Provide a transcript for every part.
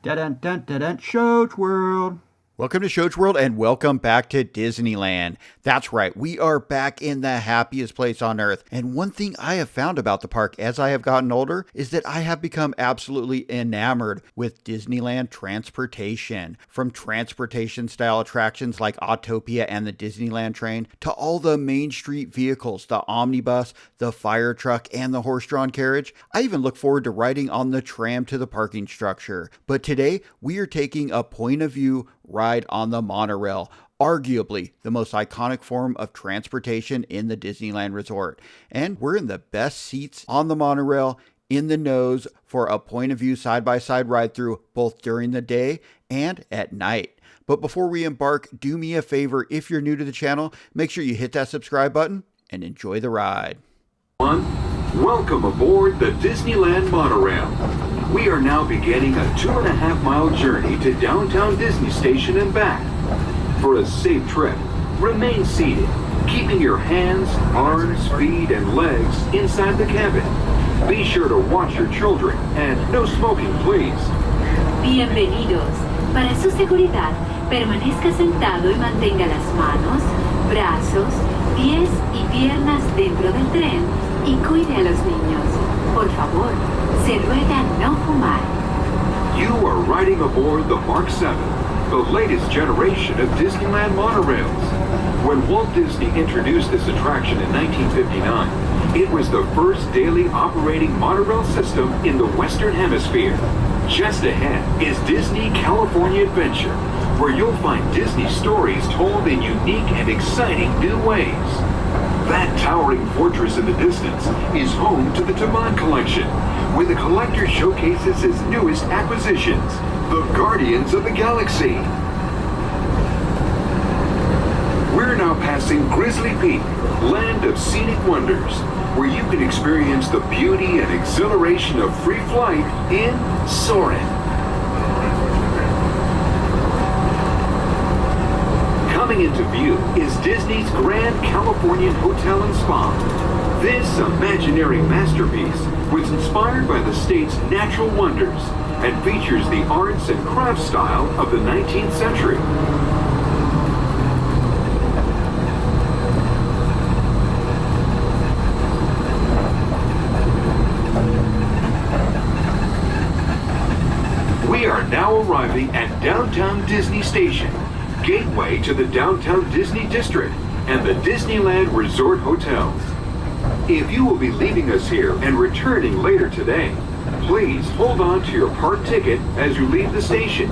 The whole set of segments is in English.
Dun dun dun dun. Shoach World. Welcome to Shoach World and welcome back to Disneyland. That's right, we are back in the happiest place on earth. And one thing I have found about the park as I have gotten older is that I have become absolutely enamored with Disneyland transportation. From transportation style attractions like Autopia and the Disneyland train to all the Main Street vehicles, the omnibus, the fire truck, and the horse-drawn carriage. I even look forward to riding on the tram to the parking structure. But today, we are taking a point of view ride on the monorail, arguably the most iconic form of transportation in the Disneyland Resort. And we're in the best seats on the monorail, in the nose, for a point of view side-by-side ride through both during the day and at night. But before we embark, do me a favor, if you're new to the channel, make sure you hit that subscribe button and enjoy the ride. Welcome aboard the Disneyland Monorail. We are now beginning a 2.5-mile journey to downtown Disney Station and back. For a safe trip, remain seated, keeping your hands, arms, feet, and legs inside the cabin. Be sure to watch your children and no smoking, please. Bienvenidos. Para su seguridad, permanezca sentado y mantenga las manos, brazos, pies y piernas dentro del tren y cuide a los niños. Por favor, se ruega no fumar. You are riding aboard the Mark 7, the latest generation of Disneyland monorails. When Walt Disney introduced this attraction in 1959, it was the first daily operating monorail system in the Western Hemisphere. Just ahead is Disney California Adventure, where you'll find Disney stories told in unique and exciting new ways. That towering fortress in the distance is home to the Taman Collection, where the collector showcases his newest acquisitions, the Guardians of the Galaxy. We're now passing Grizzly Peak, land of scenic wonders, where you can experience the beauty and exhilaration of free flight in Soarin'. Coming into view is Disney's Grand Californian Hotel and Spa. This imaginary masterpiece was inspired by the state's natural wonders and features the arts and crafts style of the 19th century. We are now arriving at downtown Disney Station, gateway to the downtown Disney District and the Disneyland Resort Hotels. If you will be leaving us here and returning later today, please hold on to your park ticket as you leave the station.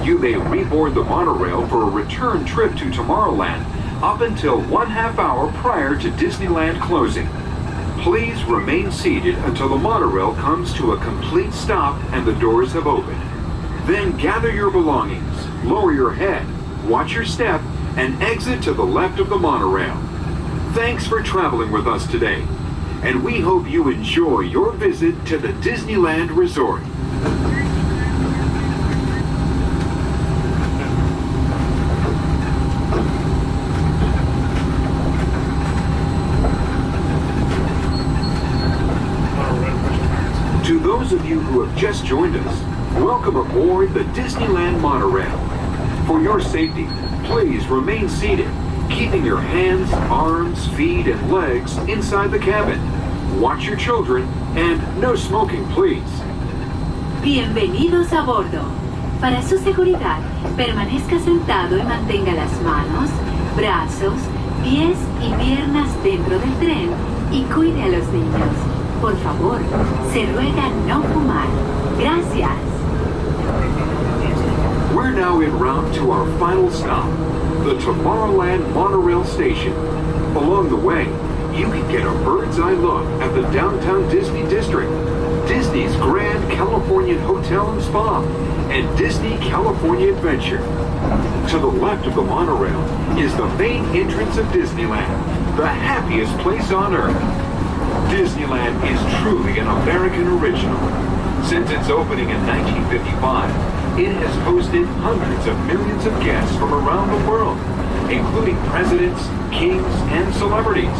You may reboard the monorail for a return trip to Tomorrowland up until 1/2 hour prior to Disneyland closing. Please remain seated until the monorail comes to a complete stop and the doors have opened. Then gather your belongings, lower your head, watch your step, and exit to the left of the monorail. Thanks for traveling with us today, and we hope you enjoy your visit to the Disneyland Resort. To those of you who have just joined us, welcome aboard the Disneyland Monorail. For your safety, please remain seated, keeping your hands, arms, feet, and legs inside the cabin. Watch your children, and no smoking, please. Bienvenidos a bordo. Para su seguridad, permanezca sentado y mantenga las manos, brazos, pies y piernas dentro del tren y cuide a los niños. Por favor, se ruega no fumar. Gracias. We're now en route to our final stop, the Tomorrowland Monorail Station. Along the way, you can get a bird's eye look at the downtown Disney District, Disney's Grand Californian Hotel and Spa, and Disney California Adventure. To the left of the monorail is the main entrance of Disneyland, the happiest place on earth. Disneyland is truly an American original. Since its opening in 1955, it has hosted hundreds of millions of guests from around the world, including presidents, kings, and celebrities.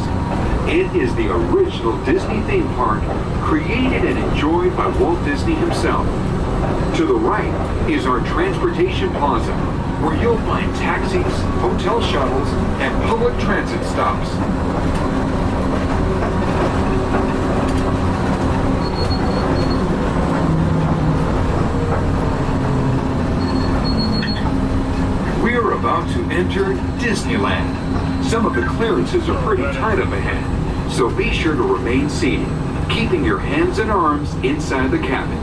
It is the original Disney theme park, created and enjoyed by Walt Disney himself. To the right is our transportation plaza, where you'll find taxis, hotel shuttles, and public transit stops. We're about to enter Disneyland. Some of the clearances are pretty tight up ahead, so be sure to remain seated, keeping your hands and arms inside the cabin.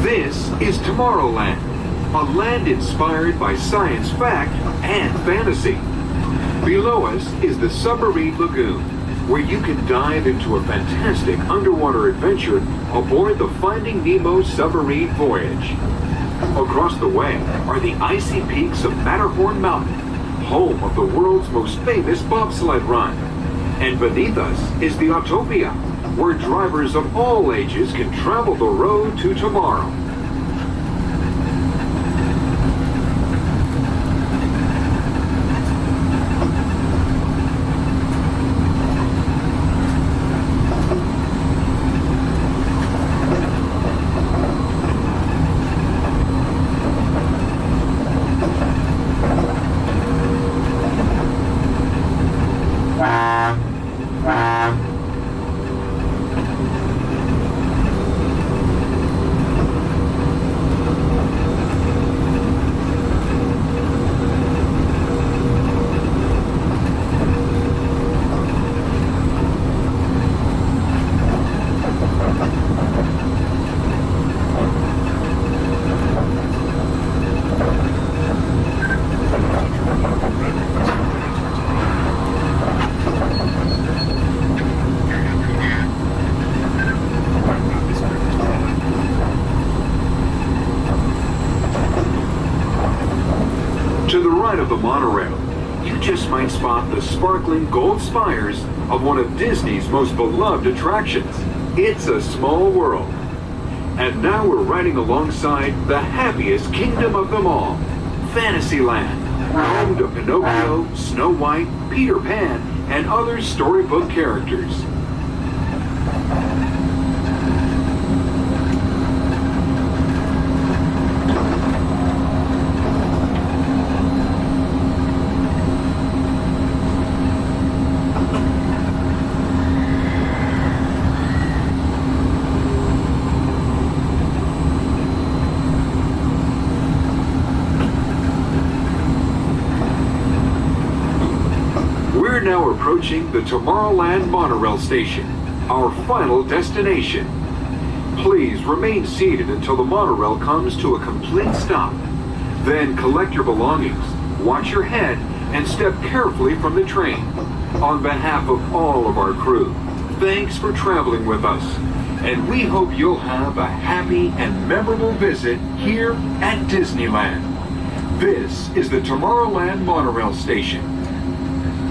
This is Tomorrowland, a land inspired by science fact and fantasy. Below us is the Submarine Lagoon, where you can dive into a fantastic underwater adventure aboard the Finding Nemo submarine voyage. Across the way are the icy peaks of Matterhorn Mountain, home of the world's most famous bobsled run. And beneath us is the Autopia, where drivers of all ages can travel the road to tomorrow. To the right of the monorail, you just might spot the sparkling gold spires of one of Disney's most beloved attractions. It's a small world. And now we're riding alongside the happiest kingdom of them all, Fantasyland, home to Pinocchio, Snow White, Peter Pan, and other storybook characters. We're now approaching the Tomorrowland Monorail Station, our final destination. Please remain seated until the monorail comes to a complete stop. Then collect your belongings, watch your head, and step carefully from the train. On behalf of all of our crew, thanks for traveling with us, and we hope you'll have a happy and memorable visit here at Disneyland. This is the Tomorrowland Monorail Station.